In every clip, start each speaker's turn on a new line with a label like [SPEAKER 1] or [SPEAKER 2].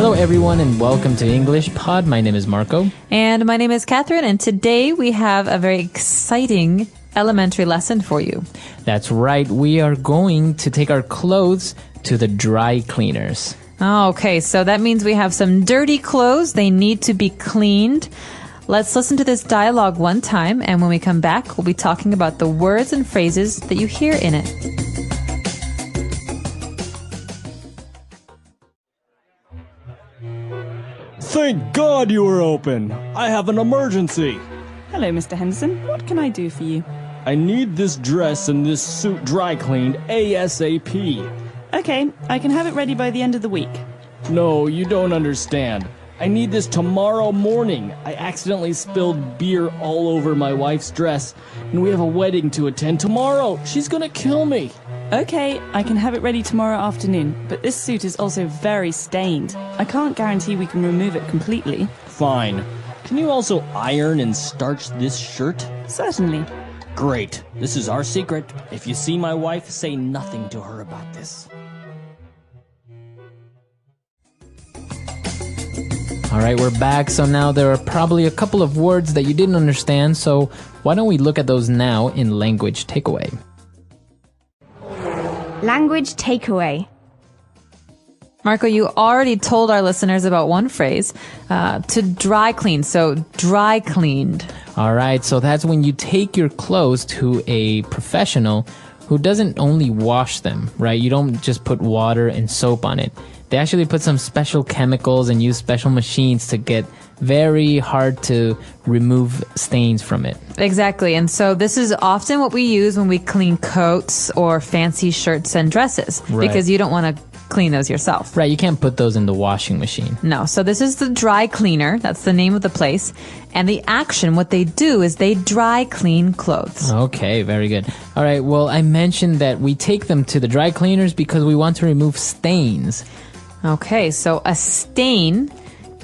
[SPEAKER 1] Hello everyone and welcome to English Pod. My name is Marco.
[SPEAKER 2] And my name is Catherine, and today we have a very exciting elementary lesson for you.
[SPEAKER 1] That's right. We are going to take our clothes to the dry cleaners.
[SPEAKER 2] Oh, okay, so that means we have some dirty clothes. They need to be cleaned. Let's listen to this dialogue one time, and when we come back, we'll be talking about the words and phrases that you hear in it.
[SPEAKER 3] Thank God you were open. I have an emergency.
[SPEAKER 4] Hello, Mr. Henderson. What can I do for you?
[SPEAKER 3] I need this dress and this suit dry cleaned ASAP.
[SPEAKER 4] Okay, I can have it ready by the end of the week.
[SPEAKER 3] No, you don't understand. I need this tomorrow morning. I accidentally spilled beer all over my wife's dress, and we have a wedding to attend tomorrow. She's gonna kill me.
[SPEAKER 4] Okay, I can have it ready tomorrow afternoon, but this suit is also very stained. I can't guarantee we can remove it completely.
[SPEAKER 3] Fine. Can you also iron and starch this shirt?
[SPEAKER 4] Certainly.
[SPEAKER 3] Great. This is our secret. If you see my wife, say nothing to her about this.
[SPEAKER 1] All right, we're back. So now there are probably a couple of words that you didn't understand. So why don't we look at those now in language takeaway?
[SPEAKER 5] Language takeaway.
[SPEAKER 2] Marco, you already told our listeners about one phrase, to dry clean. So dry cleaned.
[SPEAKER 1] All right, so that's when you take your clothes to a professional who doesn't only wash them, right? You don't just put water and soap on it. They actually put some special chemicals and use special machines to get very hard to remove stains from it.
[SPEAKER 2] Exactly. And so this is often what we use when we clean coats or fancy shirts and dresses,
[SPEAKER 1] Right.
[SPEAKER 2] because you don't want to clean those yourself.
[SPEAKER 1] Right, you can't put those in the washing machine.
[SPEAKER 2] No. So this is the dry cleaner. That's the name of the place. And the action, what they do is they dry clean clothes.
[SPEAKER 1] Okay, very good. All right, well, I mentioned that we take them to the dry cleaners because we want to remove stains.
[SPEAKER 2] Okay, so a stain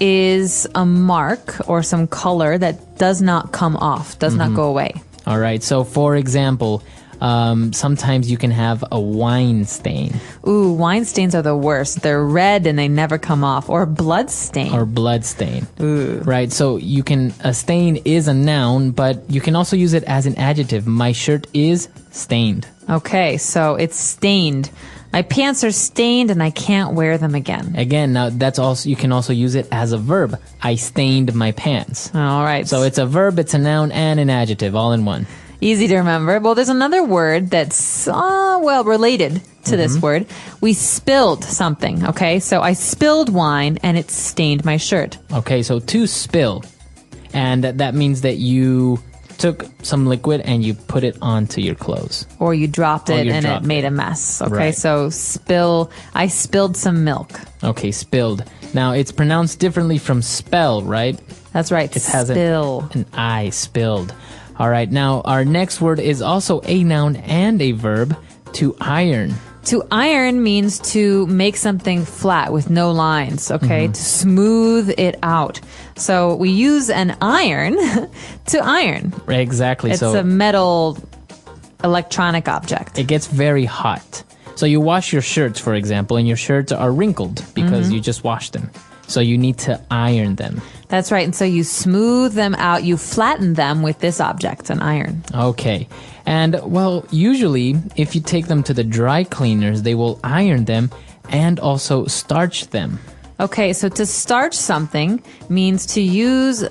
[SPEAKER 2] is a mark or some color that does not come off, does not go away.
[SPEAKER 1] All right, so for example, sometimes you can have a wine stain.
[SPEAKER 2] Ooh, wine stains are the worst. They're red and they never come off. Or blood stain.
[SPEAKER 1] Or blood stain.
[SPEAKER 2] Ooh.
[SPEAKER 1] Right, so a stain is a noun, but you can also use it as an adjective. My shirt is stained.
[SPEAKER 2] Okay, so it's stained. My pants are stained and I can't wear them again.
[SPEAKER 1] Again, now you can also use it as a verb. I stained my pants.
[SPEAKER 2] All right.
[SPEAKER 1] So it's a verb, it's a noun, and an adjective all in one.
[SPEAKER 2] Easy to remember. Well, there's another word that's, related to this word. We spilled something, okay? So I spilled wine and it stained my shirt.
[SPEAKER 1] Okay, so to spill. And that means that you took some liquid and you put it onto your clothes.
[SPEAKER 2] Or you dropped it and it made a mess. Okay,
[SPEAKER 1] Right.
[SPEAKER 2] so spill. I spilled some milk.
[SPEAKER 1] Okay, spilled. Now, it's pronounced differently from spell, right?
[SPEAKER 2] That's right,
[SPEAKER 1] It has
[SPEAKER 2] spill.
[SPEAKER 1] an I, spilled. All right, now our next word is also a noun and a verb, to iron.
[SPEAKER 2] To iron means to make something flat with no lines, okay? To smooth it out. So we use an iron to iron.
[SPEAKER 1] Exactly.
[SPEAKER 2] It's
[SPEAKER 1] so
[SPEAKER 2] a metal electronic object.
[SPEAKER 1] it gets very hot. So you wash your shirts, for example, and your shirts are wrinkled because you just washed them. So you need to iron them.
[SPEAKER 2] That's right. And so you smooth them out, you flatten them with this object, an iron.
[SPEAKER 1] Okay. And, well, usually, if you take them to the dry cleaners, they will iron them and also starch them.
[SPEAKER 2] Okay, so to starch something means to use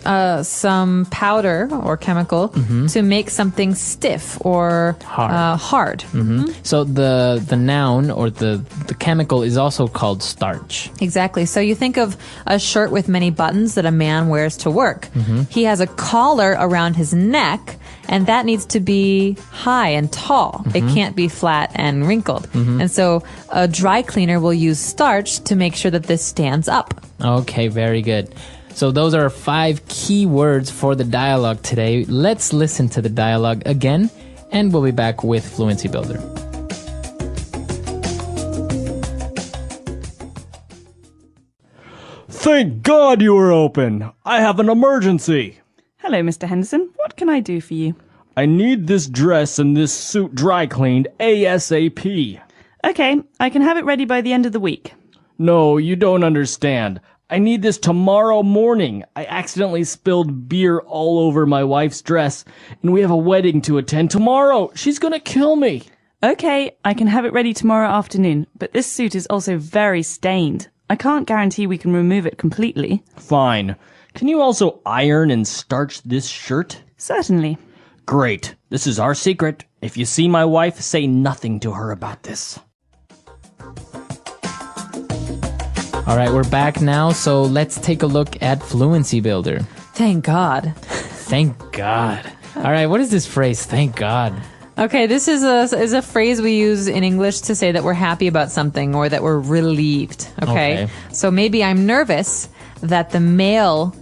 [SPEAKER 2] some powder or chemical to make something stiff or hard.
[SPEAKER 1] So the noun or the chemical is also called starch.
[SPEAKER 2] Exactly. So you think of a shirt with many buttons that a man wears to work. He has a collar around his neck, and that needs to be high and tall. It can't be flat and wrinkled. And so a dry cleaner will use starch to make sure that this stands up.
[SPEAKER 1] Okay, very good. So those are 5 key words for the dialogue today. Let's listen to the dialogue again, and we'll be back with Fluency Builder.
[SPEAKER 3] Thank God you were open. I have an emergency.
[SPEAKER 4] Hello, Mr. Henderson. What can I do for you?
[SPEAKER 3] I need this dress and this suit dry cleaned ASAP.
[SPEAKER 4] Okay, I can have it ready by the end of the week.
[SPEAKER 3] No, you don't understand. I need this tomorrow morning. I accidentally spilled beer all over my wife's dress, and we have a wedding to attend tomorrow. She's gonna kill me.
[SPEAKER 4] Okay, I can have it ready tomorrow afternoon, but this suit is also very stained. I can't guarantee we can remove it completely.
[SPEAKER 3] Fine. Can you also iron and starch this shirt?
[SPEAKER 4] Certainly.
[SPEAKER 3] Great. This is our secret. If you see my wife, say nothing to her about this.
[SPEAKER 1] All right, we're back now, so let's take a look at Fluency Builder.
[SPEAKER 2] Thank God.
[SPEAKER 1] Thank God. All right, what is this phrase? Thank God.
[SPEAKER 2] Okay, this is a phrase we use in English to say that we're happy about something or that we're relieved. Okay? So maybe I'm nervous that the mail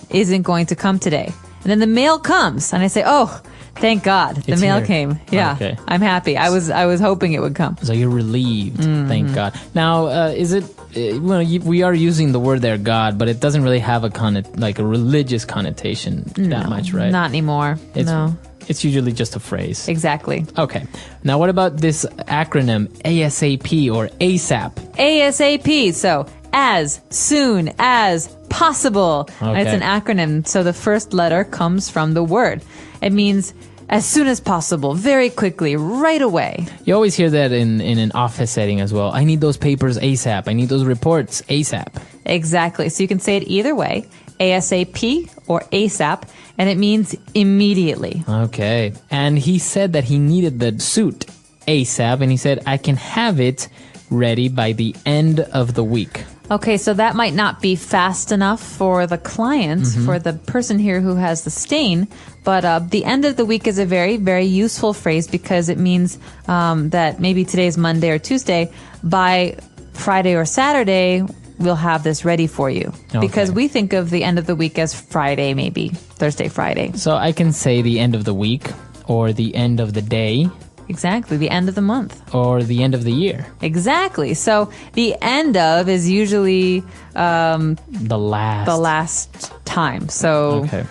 [SPEAKER 2] isn't going to come today. And then the mail comes, and I say, oh, thank God, the
[SPEAKER 1] It's
[SPEAKER 2] mail
[SPEAKER 1] here.
[SPEAKER 2] came. Yeah,
[SPEAKER 1] Okay.
[SPEAKER 2] I'm happy. I was hoping it would come.
[SPEAKER 1] So you're relieved.
[SPEAKER 2] Mm-hmm.
[SPEAKER 1] Thank God. Now, is it? We are using the word there, God, but it doesn't really have a religious connotation that much, right?
[SPEAKER 2] Not anymore. No,
[SPEAKER 1] It's usually just a phrase.
[SPEAKER 2] exactly.
[SPEAKER 1] Okay. Now, what about this acronym ASAP or ASAP?
[SPEAKER 2] ASAP. So as soon as possible.
[SPEAKER 1] Okay.
[SPEAKER 2] It's an acronym. So the first letter comes from the word. It means as soon as possible, very quickly, right away.
[SPEAKER 1] You always hear that in an office setting as well. I need those papers ASAP. I need those reports ASAP.
[SPEAKER 2] Exactly. So you can say it either way, ASAP or ASAP, and it means immediately.
[SPEAKER 1] Okay. And he said that he needed the suit ASAP, and he said, I can have it ready by the end of the week.
[SPEAKER 2] Okay, so that might not be fast enough for the client, for the person here who has the stain, but the end of the week is a very, very useful phrase because it means that maybe today's Monday or Tuesday, by Friday or Saturday, we'll have this ready for you.
[SPEAKER 1] Okay.
[SPEAKER 2] Because we think of the end of the week as Friday, maybe Thursday, Friday.
[SPEAKER 1] So I can say the end of the week, or the end of the day,
[SPEAKER 2] Exactly, the end of the month.
[SPEAKER 1] or the end of the year.
[SPEAKER 2] Exactly. So the end of is usually
[SPEAKER 1] The last.
[SPEAKER 2] time. So
[SPEAKER 1] Okay.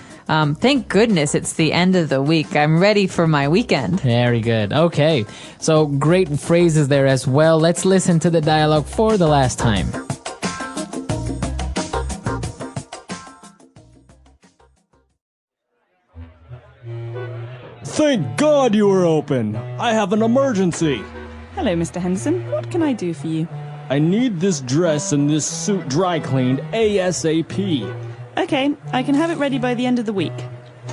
[SPEAKER 2] thank goodness it's the end of the week. I'm ready for my weekend.
[SPEAKER 1] Very good. Okay. So great phrases there as well. Let's listen to the dialogue for the last time.
[SPEAKER 3] Thank God you were open. I have an emergency.
[SPEAKER 4] Hello, Mr. Henderson. What can I do for you?
[SPEAKER 3] I need this dress and this suit dry cleaned ASAP.
[SPEAKER 4] Okay, I can have it ready by the end of the week.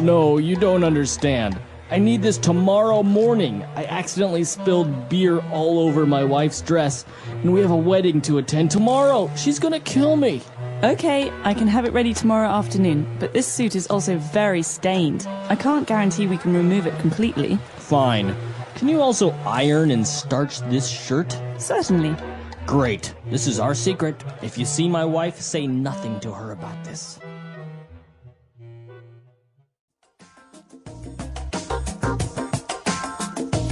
[SPEAKER 3] No, you don't understand. I need this tomorrow morning. I accidentally spilled beer all over my wife's dress, and we have a wedding to attend tomorrow. She's gonna kill me.
[SPEAKER 4] Okay, I can have it ready tomorrow afternoon, but this suit is also very stained. I can't guarantee we can remove it completely.
[SPEAKER 3] Fine. Can you also iron and starch this shirt?
[SPEAKER 4] Certainly.
[SPEAKER 3] Great. This is our secret. If you see my wife, say nothing to her about this.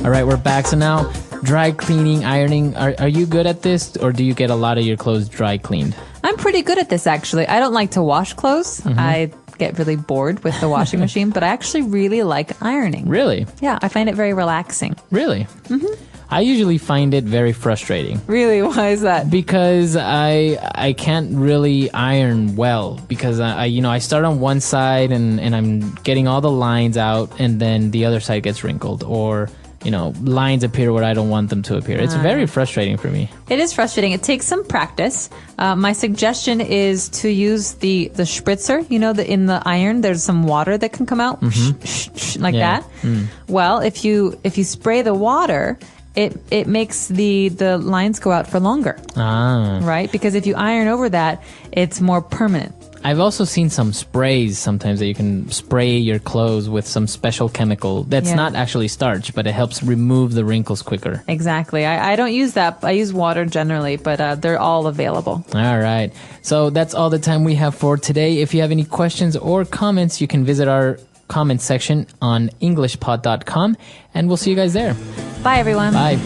[SPEAKER 1] All right, we're back. So now, dry cleaning, ironing. Are you good at this, or do you get a lot of your clothes dry cleaned?
[SPEAKER 2] I'm pretty good at this, actually. I don't like to wash clothes. I get really bored with the washing machine, but I actually really like ironing.
[SPEAKER 1] Really?
[SPEAKER 2] Yeah, I find it very relaxing.
[SPEAKER 1] Really? Mm-hmm. I usually find it very frustrating.
[SPEAKER 2] Really? Why is that?
[SPEAKER 1] Because I can't really iron well because I start on one side and I'm getting all the lines out and then the other side gets wrinkled or lines appear where I don't want them to appear. It's very frustrating for me.
[SPEAKER 2] It is frustrating. It takes some practice. My suggestion is to use the spritzer. In the iron, there's some water that can come out like
[SPEAKER 1] Yeah.
[SPEAKER 2] that. Well, if you spray the water, it makes the lines go out for longer, right? Because if you iron over that, it's more permanent.
[SPEAKER 1] I've also seen some sprays sometimes that you can spray your clothes with some special chemical that's
[SPEAKER 2] Yeah.
[SPEAKER 1] not actually starch, but it helps remove the wrinkles quicker.
[SPEAKER 2] Exactly. I don't use that. I use water generally, but they're all available.
[SPEAKER 1] All right. So that's all the time we have for today. If you have any questions or comments, you can visit our comment section on englishpod.com, and we'll see you guys there.
[SPEAKER 2] Bye, everyone.
[SPEAKER 1] Bye.